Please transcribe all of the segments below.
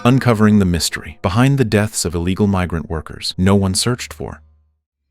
uncovering the mystery behind the deaths of illegal migrant workers no one searched for.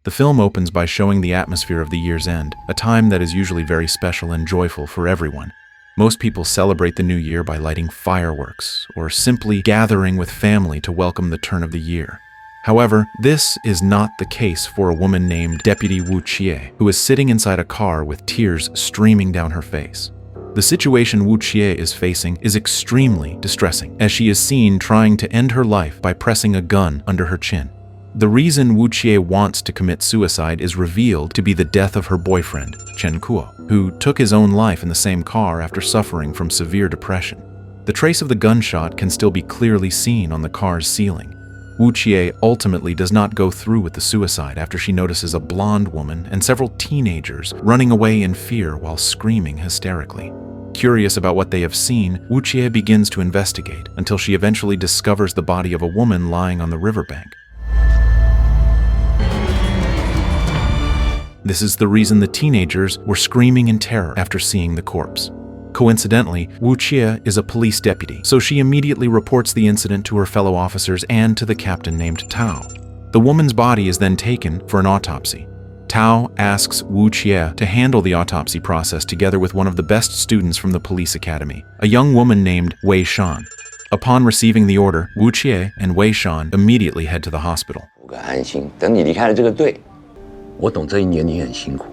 The film opens by showing the atmosphere of the year's end, a time that is usually very special and joyful for everyone. Most people celebrate the new year by lighting fireworks, or simply gathering with family to welcome the turn of the year. However, this is not the case for a woman named Deputy Wu Qie, who is sitting inside a car with tears streaming down her face. The situation Wu Qie is facing is extremely distressing, as she is seen trying to end her life by pressing a gun under her chin. The reason Wu Qie wants to commit suicide is revealed to be the death of her boyfriend, Chen Kuo, who took his own life in the same car after suffering from severe depression. The trace of the gunshot can still be clearly seen on the car's ceiling. Wu Qie ultimately does not go through with the suicide after she notices a blonde woman and several teenagers running away in fear while screaming hysterically. Curious about what they have seen, Wu Qie begins to investigate until she eventually discovers the body of a woman lying on the riverbank. This is the reason the teenagers were screaming in terror after seeing the corpse. Coincidentally, Wu Qie is a police deputy, so she immediately reports the incident to her fellow officers and to the captain named Tao. The woman's body is then taken for an autopsy. Tao asks Wu Qie to handle the autopsy process together with one of the best students from the police academy, a young woman named Wei Shan. Upon receiving the order, Wu Qie and Wei Shan immediately head to the hospital. 安心，等你离开了这个队，我懂这一年你很辛苦。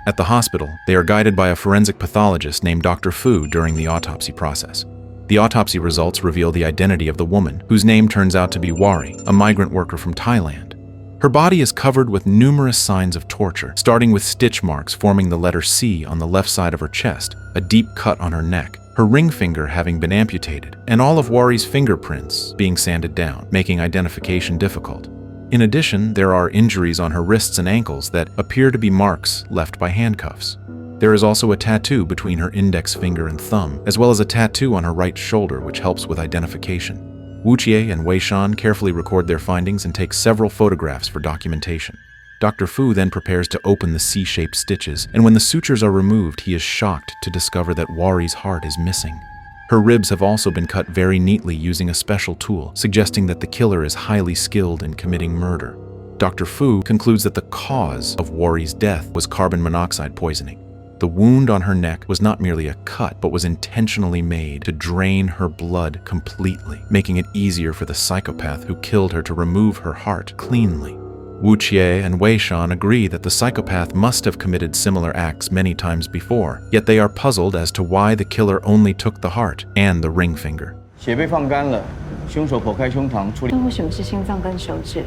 At the hospital, they are guided by a forensic pathologist named Dr. Fu during the autopsy process. The autopsy results reveal the identity of the woman, whose name turns out to be Wari, a migrant worker from Thailand. Her body is covered with numerous signs of torture, starting with stitch marks forming the letter C on the left side of her chest, a deep cut on her neck, her ring finger having been amputated, and all of Wari's fingerprints being sanded down, making identification difficult. In addition, there are injuries on her wrists and ankles that appear to be marks left by handcuffs. There is also a tattoo between her index finger and thumb, as well as a tattoo on her right shoulder which helps with identification. Wu Qie and Wei Shan carefully record their findings and take several photographs for documentation. Dr. Fu then prepares to open the C-shaped stitches, and when the sutures are removed, he is shocked to discover that Wari's heart is missing. Her ribs have also been cut very neatly using a special tool, suggesting that the killer is highly skilled in committing murder. Dr. Fu concludes that the cause of Wari's death was carbon monoxide poisoning. The wound on her neck was not merely a cut, but was intentionally made to drain her blood completely, making it easier for the psychopath who killed her to remove her heart cleanly. Wu Qie and Wei Shan agree that the psychopath must have committed similar acts many times before, yet they are puzzled as to why the killer only took the heart and the ring finger. 血被放干了，凶手剖开胸膛处理。那为什么是心脏跟手指？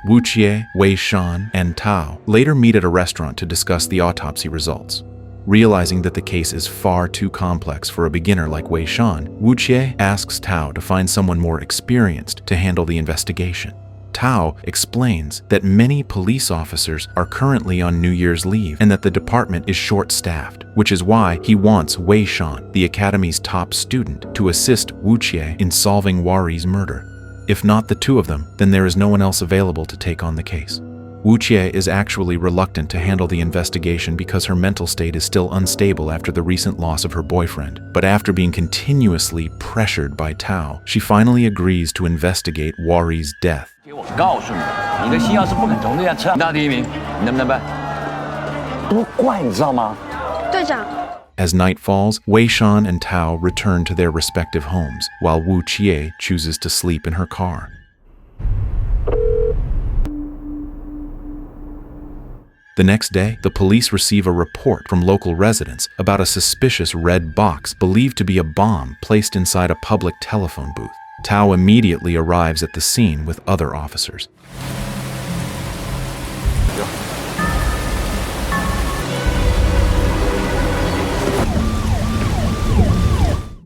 Wu Qie, Wei Shan, and Tao later meet at a restaurant to discuss the autopsy results. Realizing that the case is far too complex for a beginner like Wei Shan, Wu Qie asks Tao to find someone more experienced to handle the investigation. Tao explains that many police officers are currently on New Year's leave and that the department is short-staffed, which is why he wants Wei Shan, the academy's top student, to assist Wu Qie in solving Wari's murder. If not the two of them, then there is no one else available to take on the case. Wu Qie is actually reluctant to handle the investigation because her mental state is still unstable after the recent loss of her boyfriend. But after being continuously pressured by Tao, she finally agrees to investigate Wari's death. 我告诉你，你的心要是不肯从这辆车上拿第一名，你能不能办？多怪，你知道吗？队长。 As night falls, Wei Shan and Tao return to their respective homes, while Wu Qie chooses to sleep in her car. The next day, the police receive a report from local residents about a suspicious red box believed to be a bomb placed inside a public telephone booth. Tao immediately arrives at the scene with other officers.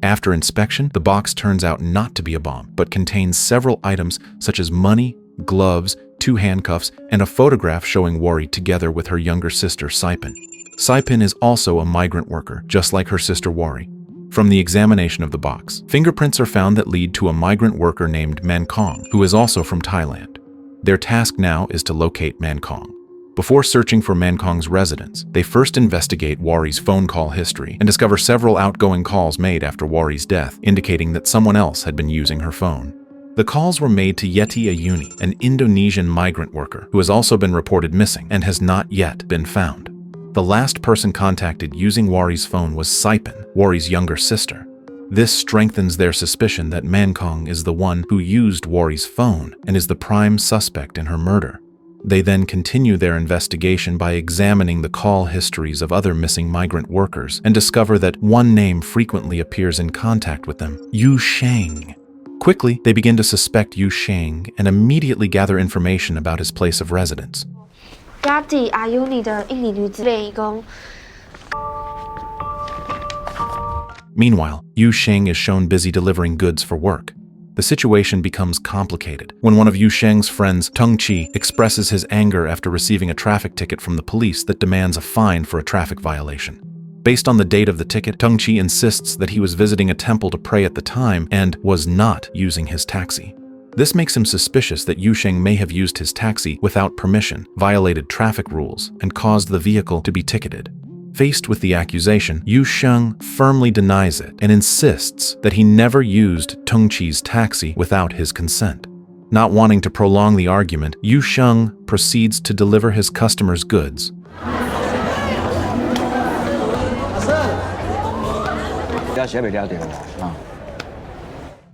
After inspection, the box turns out not to be a bomb, but contains several items such as money, gloves, 2 handcuffs, and a photograph showing Wari together with her younger sister, Sipin. Sipin is also a migrant worker, just like her sister Wari. From the examination of the box, fingerprints are found that lead to a migrant worker named Man Kong, who is also from Thailand. Their task now is to locate Man Kong. Before searching for Mankong's residence, they first investigate Wari's phone call history and discover several outgoing calls made after Wari's death, indicating that someone else had been using her phone. The calls were made to Yeti Ayuni, an Indonesian migrant worker who has also been reported missing and has not yet been found. The last person contacted using Wari's phone was Sipin, Wari's younger sister. This strengthens their suspicion that Mankong is the one who used Wari's phone and is the prime suspect in her murder. They then continue their investigation by examining the call histories of other missing migrant workers and discover that one name frequently appears in contact with them, Yu Sheng. Quickly, they begin to suspect Yu Sheng and immediately gather information about his place of residence. Yeti Ayuni 的印尼女子被移工。 Meanwhile, Yu Sheng is shown busy delivering goods for work. The situation becomes complicated when one of Yu Sheng's friends, Tung Chi, expresses his anger after receiving a traffic ticket from the police that demands a fine for a traffic violation. Based on the date of the ticket, Tung Chi insists that he was visiting a temple to pray at the time and was not using his taxi. This makes him suspicious that Yu Sheng may have used his taxi without permission, violated traffic rules, and caused the vehicle to be ticketed. Faced with the accusation, Yu Sheng firmly denies it and insists that he never used Tung Chi's taxi without his consent. Not wanting to prolong the argument, Yu Sheng proceeds to deliver his customers' goods.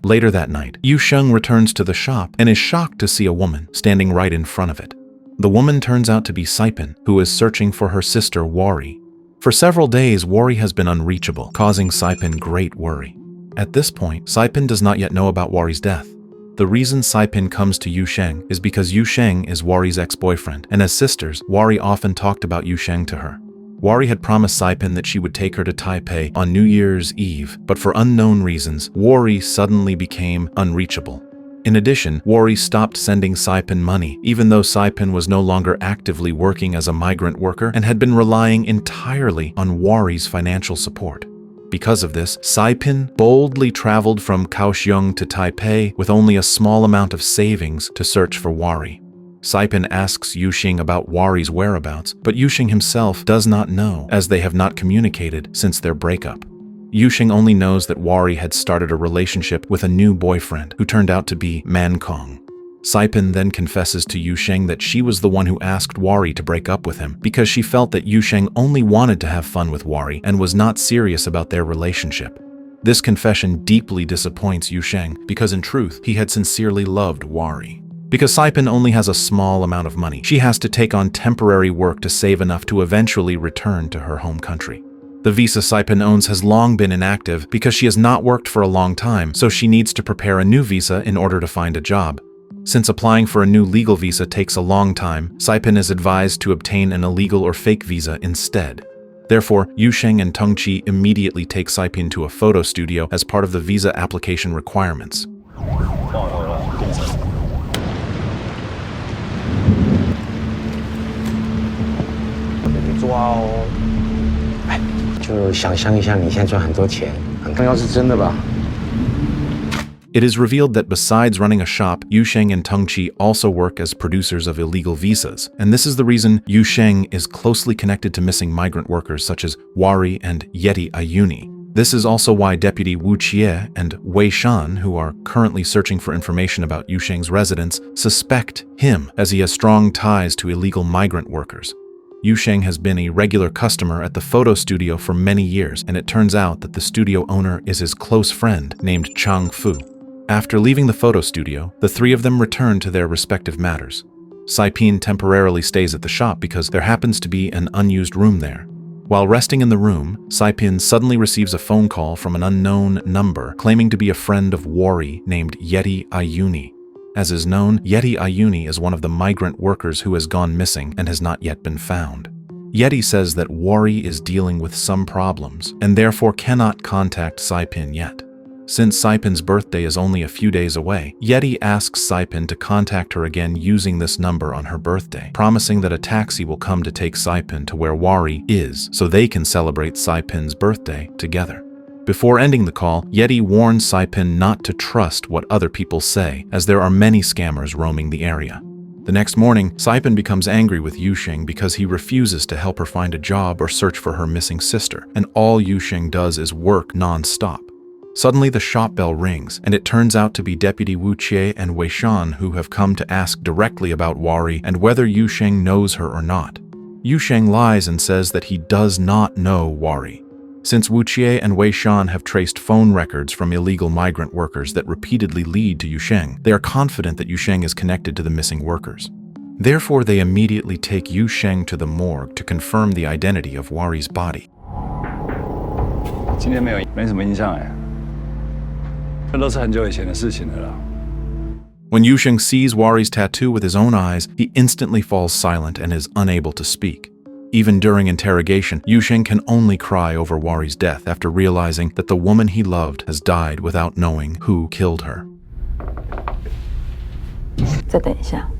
Later that night, Yu Sheng returns to the shop and is shocked to see a woman standing right in front of it. The woman turns out to be Sipin, who is searching for her sister Wari. For several days, Wari has been unreachable, causing Sipin great worry. At this point, Sipin does not yet know about Wari's death. The reason Sipin comes to Yu Sheng is because Yu Sheng is Wari's ex-boyfriend, and as sisters, Wari often talked about Yu Sheng to her. Wari had promised Sipin that she would take her to Taipei on New Year's Eve, but for unknown reasons, Wari suddenly became unreachable. In addition, Wari stopped sending Sipin money, even though Sipin was no longer actively working as a migrant worker and had been relying entirely on Wari's financial support. Because of this, Sipin boldly traveled from Kaohsiung to Taipei with only a small amount of savings to search for Wari. Sipin asks Yu Sheng about Wari's whereabouts, but Yu Sheng himself does not know, as they have not communicated since their breakup. Yu Sheng only knows that Wari had started a relationship with a new boyfriend who turned out to be Mankong. Sipin then confesses to Yu Sheng that she was the one who asked Wari to break up with him because she felt that Yu Sheng only wanted to have fun with Wari and was not serious about their relationship. This confession deeply disappoints Yu Sheng because in truth, he had sincerely loved Wari. Because Sipin only has a small amount of money, she has to take on temporary work to save enough to eventually return to her home country. The visa Sipin owns has long been inactive because she has not worked for a long time, so she needs to prepare a new visa in order to find a job. Since applying for a new legal visa takes a long time, Sipin is advised to obtain an illegal or fake visa instead. Therefore, Yu Sheng and Tung Chi immediately take Sipin to a photo studio as part of the visa application requirements. 就想象一下，你现在赚很多钱，要是真的吧。 It is revealed that besides running a shop, Yu Sheng and Tung Chi also work as producers of illegal visas, and this is the reason Yu Sheng is closely connected to missing migrant workers such as Wari and Yeti Ayuni. This is also why Deputy Wu Chie and Wei Shan, who are currently searching for information about Yu Sheng's residence, suspect him as he has strong ties to illegal migrant workers. Yu Sheng has been a regular customer at the photo studio for many years, and it turns out that the studio owner is his close friend named Chung Fu. After leaving the photo studio, the three of them return to their respective matters. Sipin temporarily stays at the shop because there happens to be an unused room there. While resting in the room, Sipin suddenly receives a phone call from an unknown number claiming to be a friend of Wari named Yeti Ayuni. As is known, Yeti Ayuni is one of the migrant workers who has gone missing and has not yet been found. Yeti says that Wari is dealing with some problems and therefore cannot contact Sipin yet. Since Sipin's birthday is only a few days away, Yeti asks Sipin to contact her again using this number on her birthday, promising that a taxi will come to take Sipin to where Wari is so they can celebrate Sipin's birthday together. Before ending the call, Yeti warns Sipin not to trust what other people say, as there are many scammers roaming the area. The next morning, Sipin becomes angry with Yusheng because he refuses to help her find a job or search for her missing sister, and all Yusheng does is work non-stop. Suddenly, the shop bell rings, and it turns out to be Deputy Wu Qie and Wei Shan who have come to ask directly about Wari and whether Yusheng knows her or not. Yusheng lies and says that he does not know Wari. Since Wu Qie and Wei Shan have traced phone records from illegal migrant workers that repeatedly lead to Yusheng, they are confident that Yusheng is connected to the missing workers. Therefore, they immediately take Yusheng to the morgue to confirm the identity of Wari's body. 今天没什么印象哎，这都是很久以前的事情了啦。 When Yusheng sees Wari's tattoo with his own eyes, he instantly falls silent and is unable to speak. Even during interrogation, Yusheng can only cry over Wari's death after realizing that the woman he loved has died without knowing who killed her. 再等一下。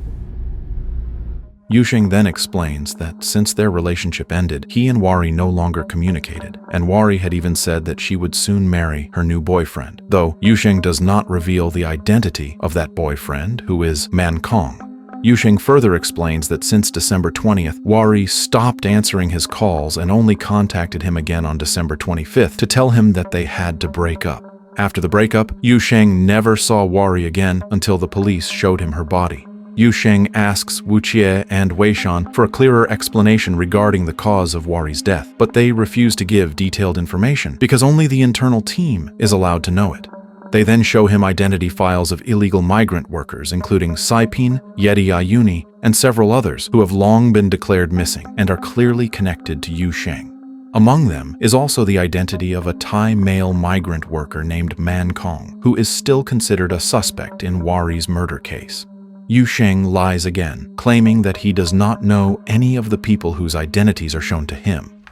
Yusheng then explains that since their relationship ended, he and Wari no longer communicated, and Wari had even said that she would soon marry her new boyfriend, though Yusheng does not reveal the identity of that boyfriend, who is Man Kong. Yusheng further explains that since December 20th, Wari stopped answering his calls and only contacted him again on December 25th to tell him that they had to break up. After the breakup, Yusheng never saw Wari again until the police showed him her body. Yusheng asks Wu Qie and Wei Shan for a clearer explanation regarding the cause of Wari's death, but they refuse to give detailed information because only the internal team is allowed to know it. They then show him identity files of illegal migrant workers, including Sipin, Yeti Ayuni, and several others who have long been declared missing and are clearly connected to Yusheng. Among them is also the identity of a Thai male migrant worker named Man Kong, who is still considered a suspect in Wari's murder case. Yusheng lies again, claiming that he does not know any of the people whose identities are shown to him.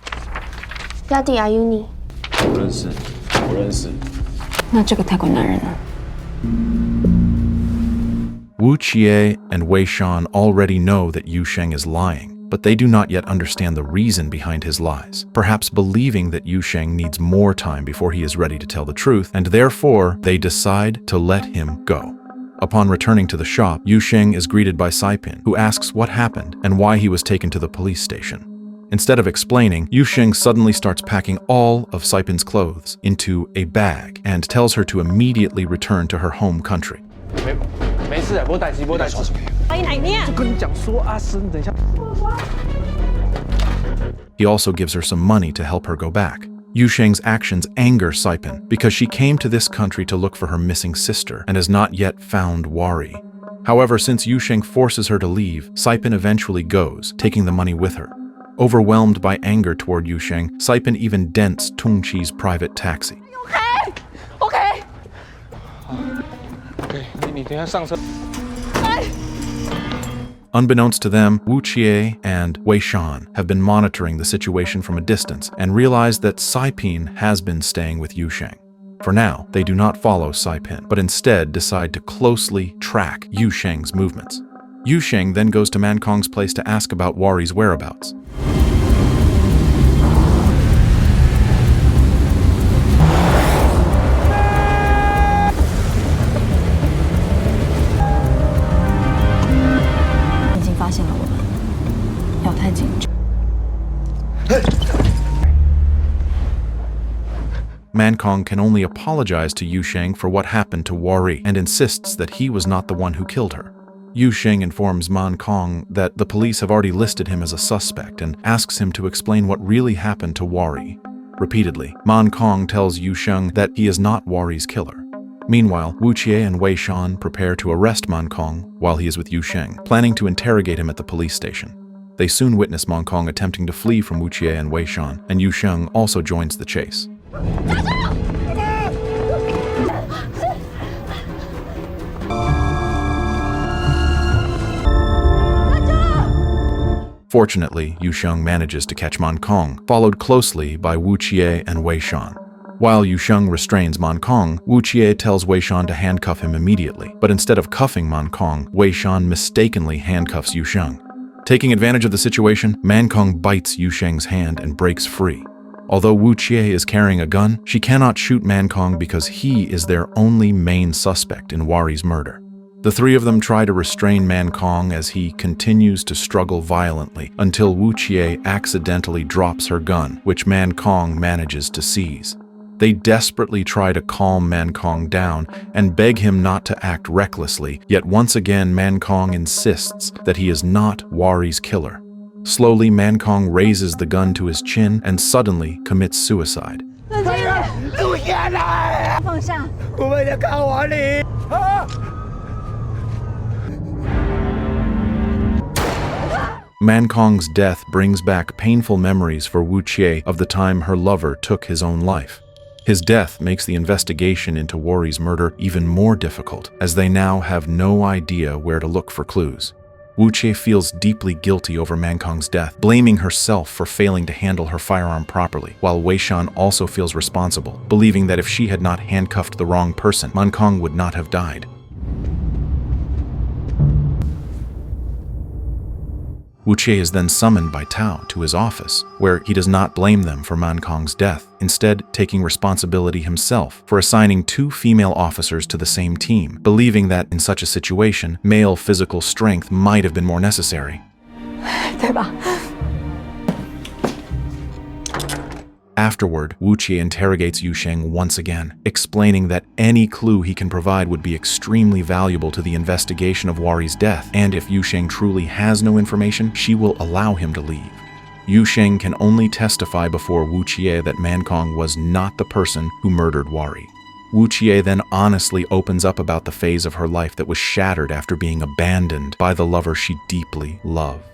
Yeti Ayuni. 不认识，不认识。那这个泰国男人呢？ Wu Qie and Wei Shan already know that Yusheng is lying, but they do not yet understand the reason behind his lies, perhaps believing that Yusheng needs more time before he is ready to tell the truth, and therefore they decide to let him go. Upon returning to the shop, Yusheng is greeted by Sipin, who asks what happened and why he was taken to the police station. Instead of explaining, Yusheng suddenly starts packing all of Sipin's clothes into a bag and tells her to immediately return to her home country. 没事，没代志，没代志。去哪呢？ 就跟你讲说，阿生，等一下。 He also gives her some money to help her go back. Yusheng's actions anger Sipin because she came to this country to look for her missing sister and has not yet found Wari. However, since Yusheng forces her to leave, Sipin eventually goes, taking the money with her. Overwhelmed by anger toward Yusheng, Sipin even dents Tungchi's private taxi. OK。 OK，你等一下上车。 Unbeknownst to them, Wu Qie and Wei Shan have been monitoring the situation from a distance and realize that Sipin has been staying with Yusheng. For now, they do not follow Sipin, but instead decide to closely track Yusheng's movements. Yusheng then goes to Man Kong's place to ask about Wari's whereabouts. Man Kong can only apologize to Yusheng for what happened to Wari and insists that he was not the one who killed her. Yusheng informs Man Kong that the police have already listed him as a suspect and asks him to explain what really happened to Wari. Repeatedly, Man Kong tells Yusheng that he is not Wari's killer. Meanwhile, Wu Qie and Wei Shan prepare to arrest Man Kong while he is with Yusheng, planning to interrogate him at the police station. They soon witness Man Kong attempting to flee from Wu Qie and Wei Shan, and Yusheng also joins the chase. Fortunately, Yusheng manages to catch Man Kong, followed closely by Wu Qie and Wei Shan. While Yusheng restrains Man Kong, Wu Qie tells Wei Shan to handcuff him immediately, but instead of cuffing Man Kong, Wei Shan mistakenly handcuffs Yusheng. Taking advantage of the situation, Man Kong bites Yusheng's hand and breaks free. Although Wu Qie is carrying a gun, she cannot shoot Man Kong because he is their only main suspect in Wari's murder. The three of them try to restrain Man Kong as he continues to struggle violently until Wu Qie accidentally drops her gun, which Man Kong manages to seize. They desperately try to calm Man Kong down and beg him not to act recklessly, yet once again Man Kong insists that he is not Wari's killer. Slowly, Man Kong raises the gun to his chin and suddenly commits suicide. Man Kong's death brings back painful memories for Wu Qie of the time her lover took his own life. His death makes the investigation into Wari's murder even more difficult, as they now have no idea where to look for clues. Wu Qie feels deeply guilty over Man Kong's death, blaming herself for failing to handle her firearm properly, while Wei Shan also feels responsible, believing that if she had not handcuffed the wrong person, Man Kong would not have died. Wu Qie is then summoned by Tao to his office, where he does not blame them for Man Kong's death, instead taking responsibility himself for assigning 2 female officers to the same team, believing that in such a situation, male physical strength might have been more necessary. 对吧？ Afterward, Wu Qie interrogates Yu Sheng once again, explaining that any clue he can provide would be extremely valuable to the investigation of Wari's death, and if Yu Sheng truly has no information, she will allow him to leave. Yu Sheng can only testify before Wu Qie that Man Kong was not the person who murdered Wari. Wu Qie then honestly opens up about the phase of her life that was shattered after being abandoned by the lover she deeply loved.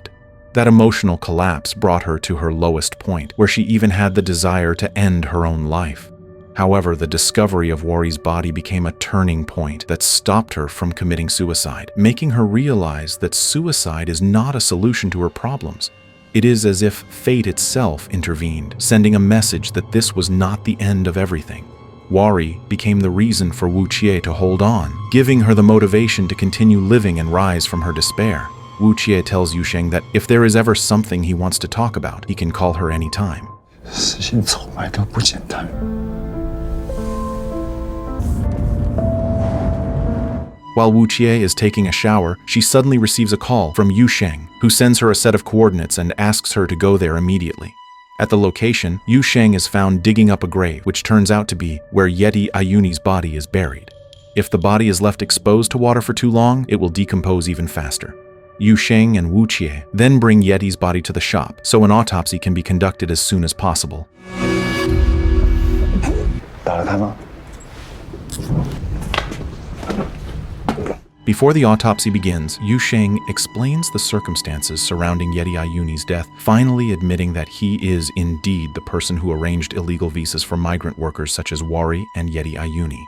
That emotional collapse brought her to her lowest point, where she even had the desire to end her own life. However, the discovery of Wari's body became a turning point that stopped her from committing suicide, making her realize that suicide is not a solution to her problems. It is as if fate itself intervened, sending a message that this was not the end of everything. Wari became the reason for Wu Qie to hold on, giving her the motivation to continue living and rise from her despair. Wu Qie tells Yu Sheng that if there is ever something he wants to talk about, he can call her anytime. 事情从来都不简单。 While Wu Qie is taking a shower, she suddenly receives a call from Yu Sheng, who sends her a set of coordinates and asks her to go there immediately. At the location, Yu Sheng is found digging up a grave, which turns out to be where Yeti Ayuni's body is buried. If the body is left exposed to water for too long, it will decompose even faster. Yu Sheng and Wu Qie then bring Yeti's body to the shop, so an autopsy can be conducted as soon as possible. 打了他吗？ Before the autopsy begins, Yu Sheng explains the circumstances surrounding Yeti Ayuni's death, finally admitting that he is indeed the person who arranged illegal visas for migrant workers such as Wari and Yeti Ayuni.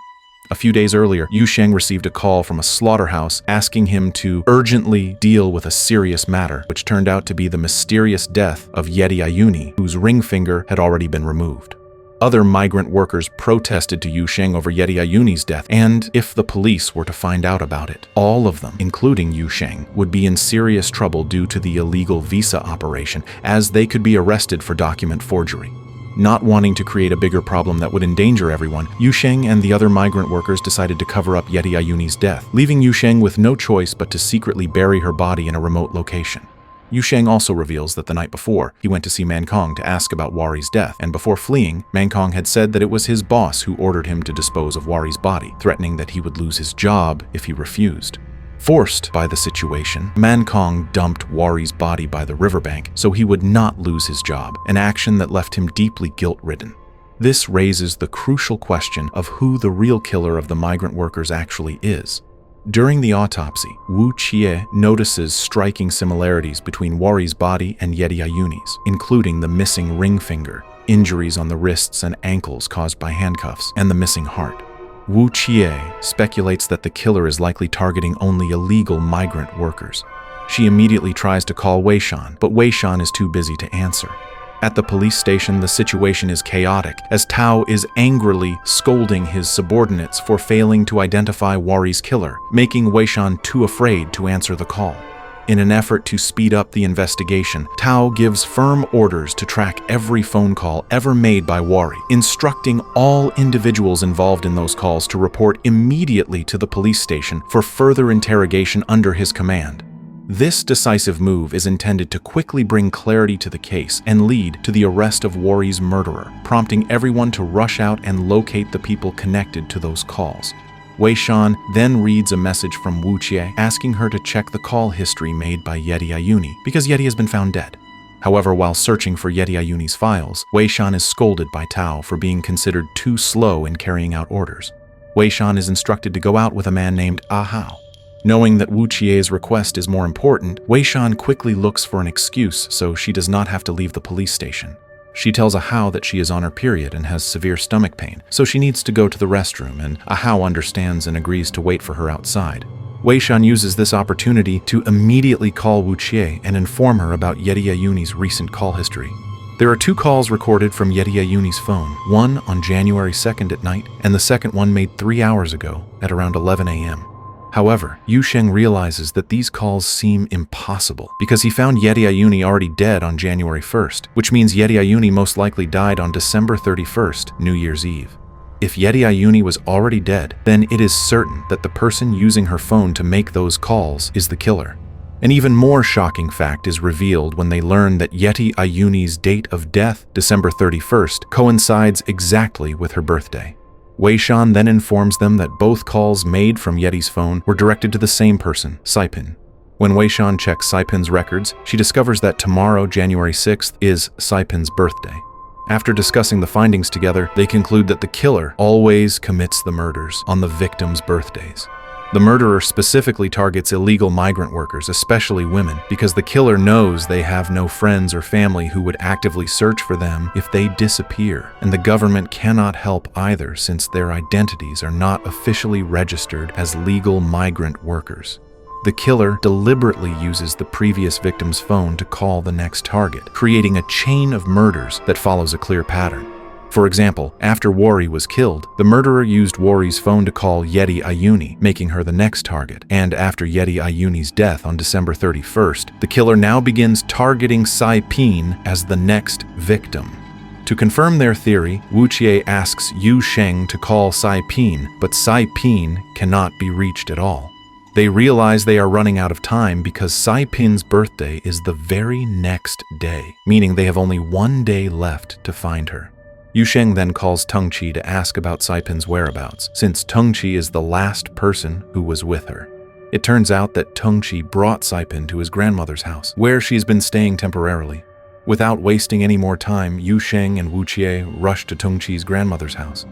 A few days earlier, Yu Sheng received a call from a slaughterhouse asking him to urgently deal with a serious matter, which turned out to be the mysterious death of Yeti Ayuni, whose ring finger had already been removed. Other migrant workers protested to Yu Sheng over Yeti Ayuni's death, and if the police were to find out about it, all of them, including Yu Sheng, would be in serious trouble due to the illegal visa operation, as they could be arrested for document forgery. Not wanting to create a bigger problem that would endanger everyone, Yu Sheng and the other migrant workers decided to cover up Yeti Ayuni's death, leaving Yu Sheng with no choice but to secretly bury her body in a remote location. Yu Sheng also reveals that the night before, he went to see Man Kong to ask about Wari's death, and before fleeing, Man Kong had said that it was his boss who ordered him to dispose of Wari's body, threatening that he would lose his job if he refused. Forced by the situation, Man Kong dumped Wari's body by the riverbank so he would not lose his job, an action that left him deeply guilt-ridden. This raises the crucial question of who the real killer of the migrant workers actually is. During the autopsy, Wu Qie notices striking similarities between Wari's body and Yeti Ayuni's, including the missing ring finger, injuries on the wrists and ankles caused by handcuffs, and the missing heart. Wu Qie speculates that the killer is likely targeting only illegal migrant workers. She immediately tries to call Wei Shan, but Wei Shan is too busy to answer. At the police station, the situation is chaotic, as Tao is angrily scolding his subordinates for failing to identify Wari's killer, making Wei Shan too afraid to answer the call. In an effort to speed up the investigation, Tao gives firm orders to track every phone call ever made by Wari, instructing all individuals involved in those calls to report immediately to the police station for further interrogation under his command. This decisive move is intended to quickly bring clarity to the case and lead to the arrest of Wari's murderer, prompting everyone to rush out and locate the people connected to those calls. Wei Shan then reads a message from Wu Qie asking her to check the call history made by Yeti Ayuni because Yeti has been found dead. However, while searching for Yeti Ayuni's files, Wei Shan is scolded by Tao for being considered too slow in carrying out orders. Wei Shan is instructed to go out with a man named Ah Hao. Knowing that Wu Qie's request is more important, Wei Shan quickly looks for an excuse so she does not have to leave the police station. She tells Ahao that she is on her period and has severe stomach pain, so she needs to go to the restroom, and Ahao understands and agrees to wait for her outside. Wei Shan uses this opportunity to immediately call Wu Qie and inform her about Yeti Ayuni's recent call history. There are 2 calls recorded from Yeti Ayuni's phone, one on January 2nd at night, and the second one made 3 hours ago at around 11 a.m. However, Yu Sheng realizes that these calls seem impossible because he found Yeti Ayuni already dead on January 1st, which means Yeti Ayuni most likely died on December 31st, New Year's Eve. If Yeti Ayuni was already dead, then it is certain that the person using her phone to make those calls is the killer. An even more shocking fact is revealed when they learn that Yeti Ayuni's date of death, December 31st, coincides exactly with her birthday. Wei Shan then informs them that both calls made from Yeti's phone were directed to the same person, Sipin. When Wei Shan checks Sipin's records, she discovers that tomorrow, January 6th, is Sipin's birthday. After discussing the findings together, they conclude that the killer always commits the murders on the victims' birthdays. The murderer specifically targets illegal migrant workers, especially women, because the killer knows they have no friends or family who would actively search for them if they disappear, and the government cannot help either since their identities are not officially registered as legal migrant workers. The killer deliberately uses the previous victim's phone to call the next target, creating a chain of murders that follows a clear pattern. For example, after Wari was killed, the murderer used Wari's phone to call Yeti Ayuni, making her the next target. And after Yeti Ayuni's death on December 31st, the killer now begins targeting Sipin as the next victim. To confirm their theory, Wu Qie asks Yu Sheng to call Sipin, but Sipin cannot be reached at all. They realize they are running out of time because Sipin's birthday is the very next day, meaning they have only 1 day left to find her. Yu Sheng then calls Tengqi to ask about Sipin's whereabouts, since Tengqi is the last person who was with her. It turns out that Tengqi brought Sipin to his grandmother's house, where she's been staying temporarily. Without wasting any more time, Yu Sheng and Wu Qie rush to Tengqi's grandmother's house.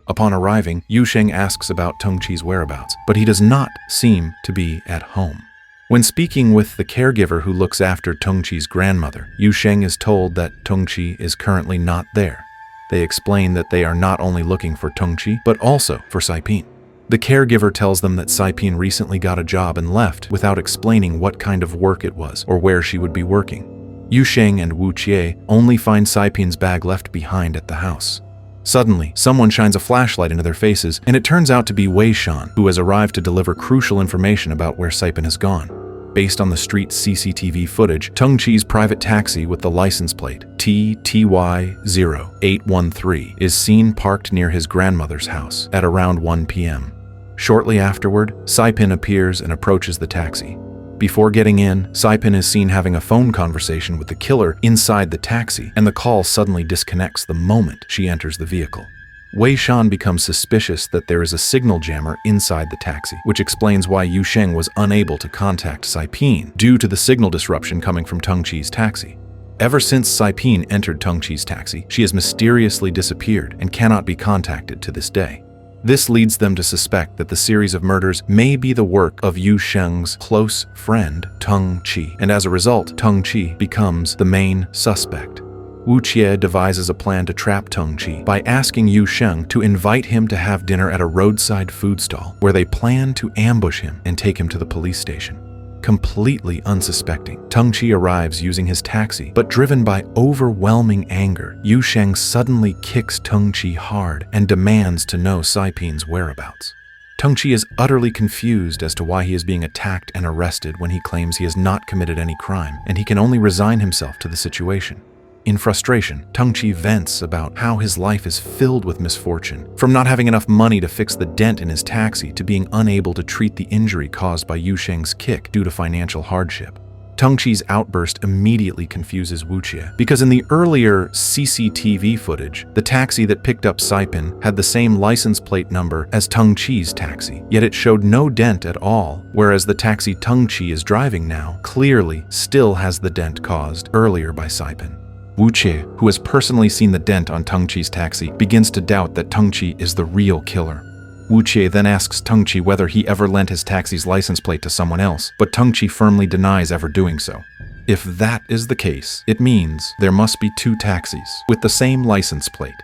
Upon arriving, Yu Sheng asks about Tengqi's whereabouts, but he does not seem to be at home. When speaking with the caregiver who looks after Tengqi's grandmother, Yu Sheng is told that Tengqi is currently not there. They explain that they are not only looking for Tengqi, but also for Sipin. The caregiver tells them that Sipin recently got a job and left without explaining what kind of work it was or where she would be working. Yu Sheng and Wu Qie only find Sipin's bag left behind at the house. Suddenly, someone shines a flashlight into their faces, and it turns out to be Wei Shan, who has arrived to deliver crucial information about where Sipin has gone. Based on the street's CCTV footage, Tengqi's private taxi with the license plate TTY0813 is seen parked near his grandmother's house at around 1 p.m. Shortly afterward, Sipin appears and approaches the taxi. Before getting in, Sipin is seen having a phone conversation with the killer inside the taxi, and the call suddenly disconnects the moment she enters the vehicle. Wei Shan becomes suspicious that there is a signal jammer inside the taxi, which explains why Yu Sheng was unable to contact Sipin due to the signal disruption coming from Tengqi's taxi. Ever since Sipin entered Tengqi's taxi, she has mysteriously disappeared and cannot be contacted to this day. This leads them to suspect that the series of murders may be the work of Yu Sheng's close friend, Tengqi, and as a result, Tengqi becomes the main suspect. Wu Qie devises a plan to trap Tengqi by asking Yu Sheng to invite him to have dinner at a roadside food stall, where they plan to ambush him and take him to the police station. Completely unsuspecting, Tengqi arrives using his taxi, but driven by overwhelming anger, Yu Sheng suddenly kicks Tengqi hard and demands to know Sipin's whereabouts. Tengqi is utterly confused as to why he is being attacked and arrested when he claims he has not committed any crime, and he can only resign himself to the situation. In frustration, Tengqi vents about how his life is filled with misfortune, from not having enough money to fix the dent in his taxi to being unable to treat the injury caused by Yu Sheng's kick due to financial hardship. Tengqi's outburst immediately confuses Wuqie, because in the earlier CCTV footage, the taxi that picked up Sipin had the same license plate number as Tengqi's taxi, yet it showed no dent at all, whereas the taxi Tengqi is driving now clearly still has the dent caused earlier by Sipin. Wuqie, who has personally seen the dent on Tengqi's taxi, begins to doubt that Tengqi is the real killer. Wuqie then asks Tengqi whether he ever lent his taxi's license plate to someone else, but Tengqi firmly denies ever doing so. If that is the case, it means there must be two taxis with the same license plate.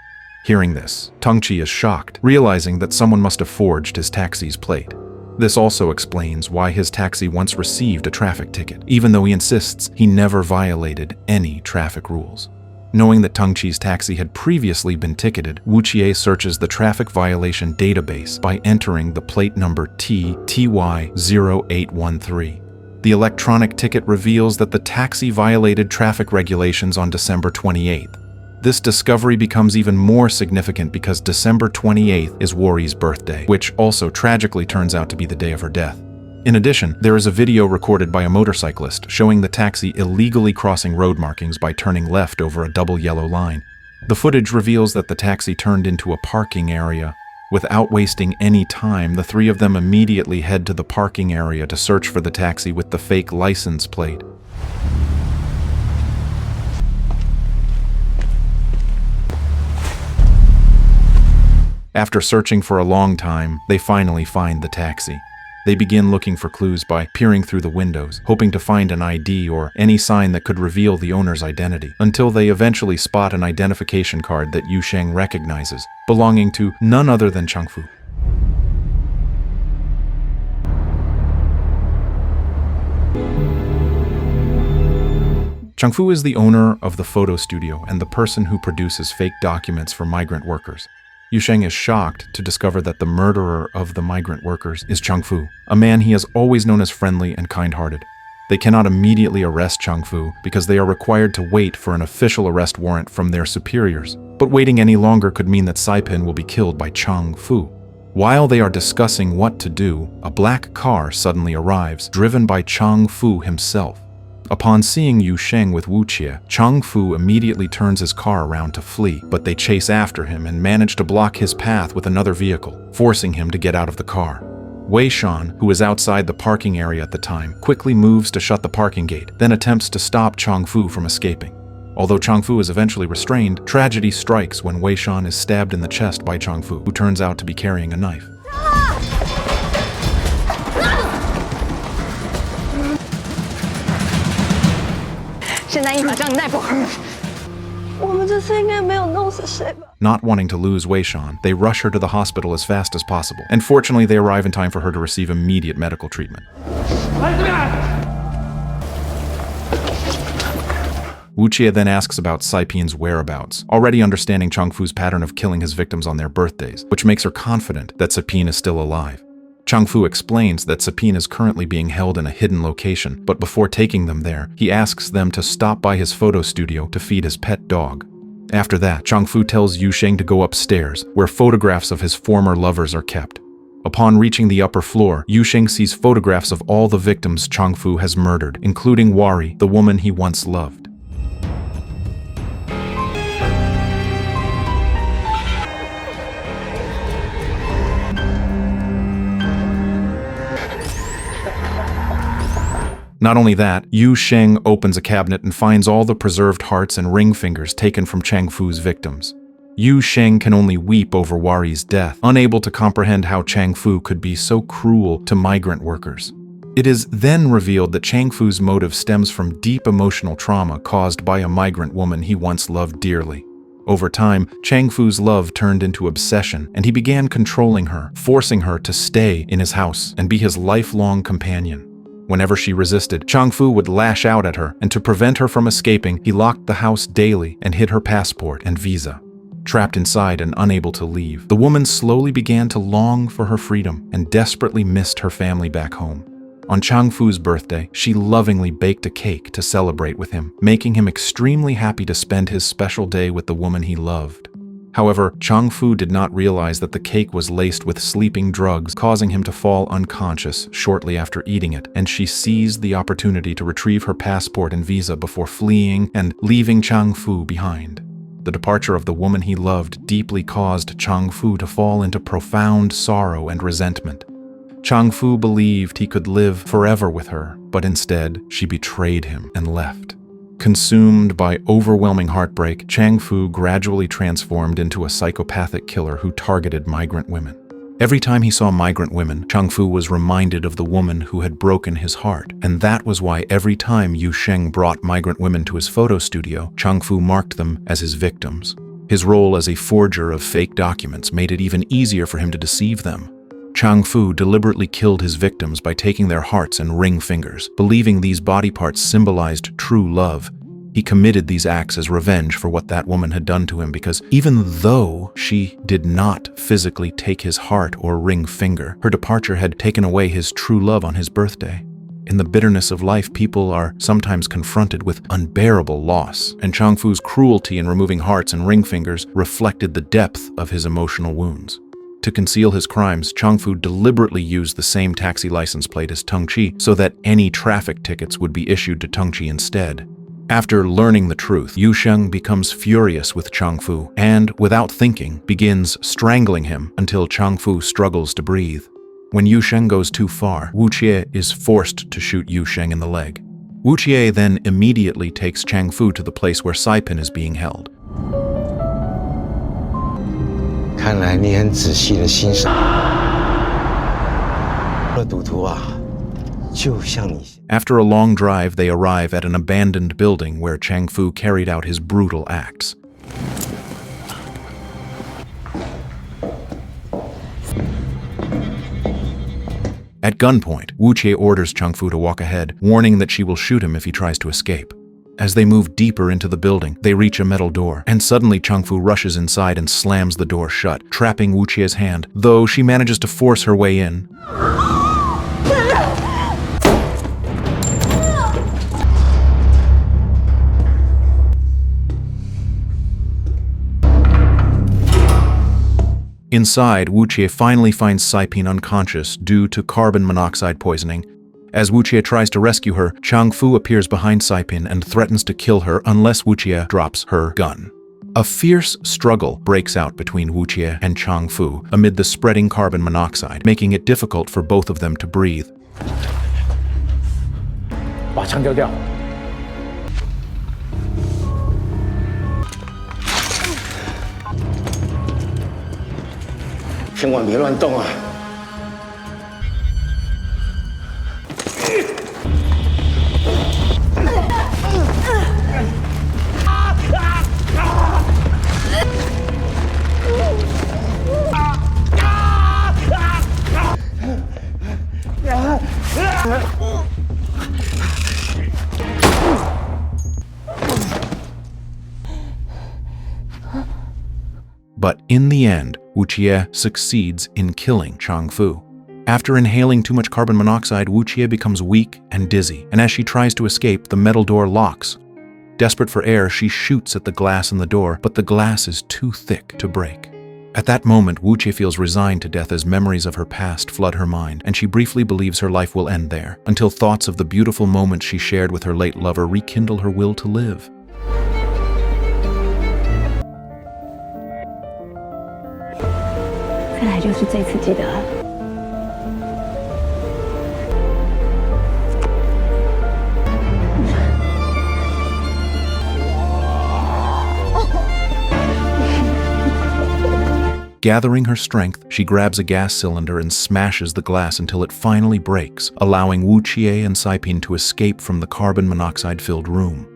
Hearing this, Tengqi is shocked, realizing that someone must have forged his taxi's plate. This also explains why his taxi once received a traffic ticket, even though he insists he never violated any traffic rules. Knowing that Tengqi's taxi had previously been ticketed, Wuqie searches the traffic violation database by entering the plate number TTY0813. The electronic ticket reveals that the taxi violated traffic regulations on December 28th. This discovery becomes even more significant because December 28th is Worry's birthday, which also tragically turns out to be the day of her death. In addition, there is a video recorded by a motorcyclist showing the taxi illegally crossing road markings by turning left over a double yellow line. The footage reveals that the taxi turned into a parking area. Without wasting any time, the three of them immediately head to the parking area to search for the taxi with the fake license plate. After searching for a long time, they finally find the taxi. They begin looking for clues by peering through the windows, hoping to find an ID or any sign that could reveal the owner's identity, until they eventually spot an identification card that Yu Sheng recognizes, belonging to none other than Chung Fu. Chung Fu is the owner of the photo studio and the person who produces fake documents for migrant workers. Yu Sheng is shocked to discover that the murderer of the migrant workers is Chung Fu, a man he has always known as friendly and kind-hearted. They cannot immediately arrest Chung Fu because they are required to wait for an official arrest warrant from their superiors. But waiting any longer could mean that Sipin will be killed by Chung Fu. While they are discussing what to do, a black car suddenly arrives, driven by Chung Fu himself. Upon seeing Yu Sheng with Wuqie, Chung Fu immediately turns his car around to flee, but they chase after him and manage to block his path with another vehicle, forcing him to get out of the car. Wei Shan, who is outside the parking area at the time, quickly moves to shut the parking gate, then attempts to stop Chung Fu from escaping. Although Chung Fu is eventually restrained, tragedy strikes when Wei Shan is stabbed in the chest by Chung Fu, who turns out to be carrying a knife. Not wanting to lose Wei Shan, they rush her to the hospital as fast as possible, and fortunately they arrive in time for her to receive immediate medical treatment. Wuqie then asks about Sipin's whereabouts, already understanding Chung Fu's pattern of killing his victims on their birthdays, which makes her confident that Sipin is still alive. Chung Fu explains that Sipin is currently being held in a hidden location, but before taking them there, he asks them to stop by his photo studio to feed his pet dog. After that, Chung Fu tells Yu Sheng to go upstairs, where photographs of his former lovers are kept. Upon reaching the upper floor, Yu Sheng sees photographs of all the victims Chung Fu has murdered, including Worry, the woman he once loved. Not only that, Yu Sheng opens a cabinet and finds all the preserved hearts and ring fingers taken from Chung Fu's victims. Yu Sheng can only weep over Worry's death, unable to comprehend how Chung Fu could be so cruel to migrant workers. It is then revealed that Chung Fu's motive stems from deep emotional trauma caused by a migrant woman he once loved dearly. Over time, Chung Fu's love turned into obsession, and he began controlling her, forcing her to stay in his house and be his lifelong companion. Whenever she resisted, Chung Fu would lash out at her, and to prevent her from escaping, he locked the house daily and hid her passport and visa. Trapped inside and unable to leave, the woman slowly began to long for her freedom and desperately missed her family back home. On Chung Fu's birthday, she lovingly baked a cake to celebrate with him, making him extremely happy to spend his special day with the woman he loved. However, Chung Fu did not realize that the cake was laced with sleeping drugs, causing him to fall unconscious shortly after eating it, and she seized the opportunity to retrieve her passport and visa before fleeing and leaving Chung Fu behind. The departure of the woman he loved deeply caused Chung Fu to fall into profound sorrow and resentment. Chung Fu believed he could live forever with her, but instead, she betrayed him and left. Consumed by overwhelming heartbreak, Chung Fu gradually transformed into a psychopathic killer who targeted migrant women. Every time he saw migrant women, Chung Fu was reminded of the woman who had broken his heart, and that was why every time Yu Sheng brought migrant women to his photo studio, Chung Fu marked them as his victims. His role as a forger of fake documents made it even easier for him to deceive them. Chung Fu deliberately killed his victims by taking their hearts and ring fingers, believing these body parts symbolized true love. He committed these acts as revenge for what that woman had done to him because even though she did not physically take his heart or ring finger, her departure had taken away his true love on his birthday. In the bitterness of life, people are sometimes confronted with unbearable loss, and Chung Fu's cruelty in removing hearts and ring fingers reflected the depth of his emotional wounds. To conceal his crimes, Chung Fu deliberately used the same taxi license plate as Tung Chi so that any traffic tickets would be issued to Tung Chi instead. After learning the truth, Yu Sheng becomes furious with Chung Fu and, without thinking, begins strangling him until Chung Fu struggles to breathe. When Yu Sheng goes too far, Wu Qie is forced to shoot Yu Sheng in the leg. Wu Qie then immediately takes Chung Fu to the place where Sipin is being held. 看来你很仔细的欣赏。赌徒啊，就像你。 After a long drive, they arrive at an abandoned building where Chung Fu carried out his brutal acts. At gunpoint, Wu Qie orders Chung Fu to walk ahead, warning that she will shoot him if he tries to escape. As they move deeper into the building, they reach a metal door, and suddenly Chung Fu rushes inside and slams the door shut, trapping Wu Qie's hand, though she manages to force her way in. Inside, Wu Qie finally finds Sipin unconscious due to carbon monoxide poisoning. As Wu Qie tries to rescue her, Chung Fu appears behind Sipin and threatens to kill her unless Wu Qie drops her gun. A fierce struggle breaks out between Wu Qie and Chung Fu amid the spreading carbon monoxide, making it difficult for both of them to breathe. 把枪丢掉。 千万别乱动啊！ But in the end, Wu Qie succeeds in killing Chung Fu. After inhaling too much carbon monoxide, Wu Qie becomes weak and dizzy, and as she tries to escape, the metal door locks. Desperate for air, she shoots at the glass in the door, but the glass is too thick to break. At that moment, Wu Qie feels resigned to death as memories of her past flood her mind, and she briefly believes her life will end there, until thoughts of the beautiful moments she shared with her late lover rekindle her will to live. 再来就是这次，记得。 Gathering her strength, she grabs a gas cylinder and smashes the glass until it finally breaks, allowing Wu Qie and Sipin to escape from the carbon monoxide-filled room.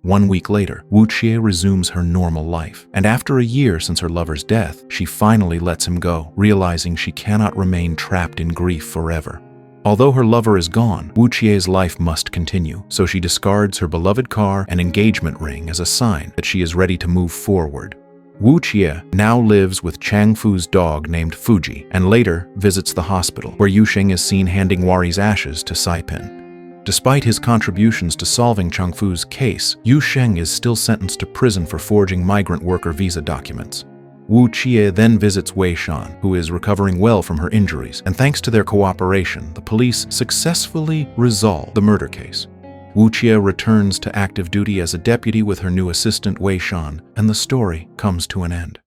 1 week later, Wu Qie resumes her normal life, and after a year since her lover's death, she finally lets him go, realizing she cannot remain trapped in grief forever. Although her lover is gone, Wu Qie's life must continue, so she discards her beloved car and engagement ring as a sign that she is ready to move forward. Wu Qie now lives with Chung Fu's dog named Fuji, and later visits the hospital, where Yusheng is seen handing Wari's ashes to Sipin. Despite his contributions to solving Chung Fu's case, Yusheng is still sentenced to prison for forging migrant worker visa documents. Wu Qie then visits Wei Shan, who is recovering well from her injuries, and thanks to their cooperation, the police successfully resolve the murder case. Wu Qie returns to active duty as a deputy with her new assistant Wei Shan, and the story comes to an end.